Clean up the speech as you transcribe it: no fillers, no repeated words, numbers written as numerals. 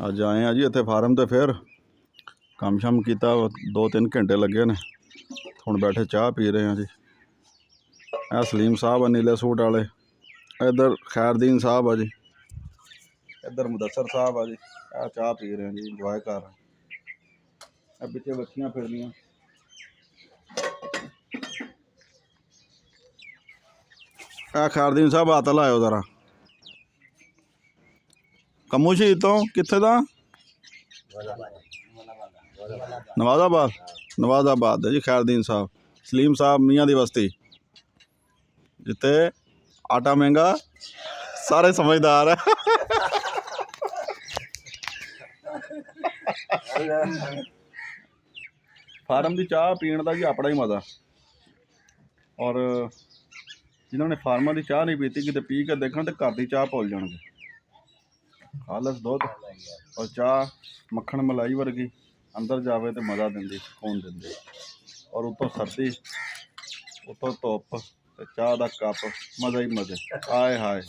ਅੱਜ ਆਏ ਆ ਜੀ ਇੱਥੇ ਫਾਰਮ ਤੇ ਫਿਰ ਕੰਮ ਸ਼ਮ ਕੀਤਾ 2-3 ਘੰਟੇ ਲੱਗੇ ਨੇ। ਹੁਣ ਬੈਠੇ ਚਾਹ ਪੀ ਰਹੇ ਹਾਂ ਜੀ। ਇਹ ਸਲੀਮ ਸਾਹਿਬ ਆ ਨੀਲੇ ਸੂਟ ਵਾਲੇ, ਇੱਧਰ ਖੈਰਦੀਨ ਸਾਹਿਬ ਆ ਜੀ, ਇੱਧਰ ਮੁਦੱਸਰ ਸਾਹਿਬ ਆ ਜੀ। ਇਹ ਚਾਹ ਪੀ ਰਹੇ ਹਾਂ ਜੀ, ਇੰਜੋਏ ਕਰ ਰਹੇ। ਇਹ ਪਿੱਛੇ ਬੱਚੀਆਂ ਫਿਰਦੀਆਂ। ਇਹ ਖੈਰਦੀਨ ਸਾਹਿਬ ਹੱਥ ਲਾਇਓ ਜ਼ਰਾ। ਕੰਮੂ ਸ਼ਹੀਦ ਤੋਂ ਕਿੱਥੇ ਦਾ? ਨਵਾਜ਼ਾਬਾਦ ਹੈ ਜੀ ਖੈਰਦੀਨ ਸਾਹਿਬ। ਸਲੀਮ ਸਾਹਿਬ ਮੀਆਂ ਦੀ ਬਸਤੀ, ਜਿੱਥੇ ਆਟਾ ਮਹਿੰਗਾ ਸਾਰੇ ਸਮਝਦਾਰ ਹੈ। ਫਾਰਮ ਦੀ ਚਾਹ ਪੀਣ ਦਾ ਜੀ ਆਪਣਾ ਹੀ ਮਜ਼ਾ। ਔਰ ਜਿਨ੍ਹਾਂ ਨੇ ਫਾਰਮਾਂ ਦੀ ਚਾਹ ਨਹੀਂ ਪੀਤੀ, ਕਿਤੇ ਪੀ ਕੇ ਦੇਖਣ ਤੇ ਘਰ ਦੀ ਚਾਹ ਭੁੱਲ ਜਾਣਗੇ। ਖਾਲਸ ਦੁੱਧ ਔਰ ਚਾਹ ਮੱਖਣ ਮਲਾਈ ਵਰਗੀ ਅੰਦਰ ਜਾਵੇ ਤੇ ਮਜ਼ਾ ਦਿੰਦੀ, ਸਕੂਨ ਦਿੰਦੀ। ਔਰ ਉੱਤੋਂ ਸਰਦੀ, ਉੱਤੋਂ ਧੁੱਪ ਤੇ ਚਾਹ ਦਾ ਕੱਪ, ਮਜ਼ਾ ਹੀ ਮਜ਼ੇ। ਆਏ ਹਾਏ।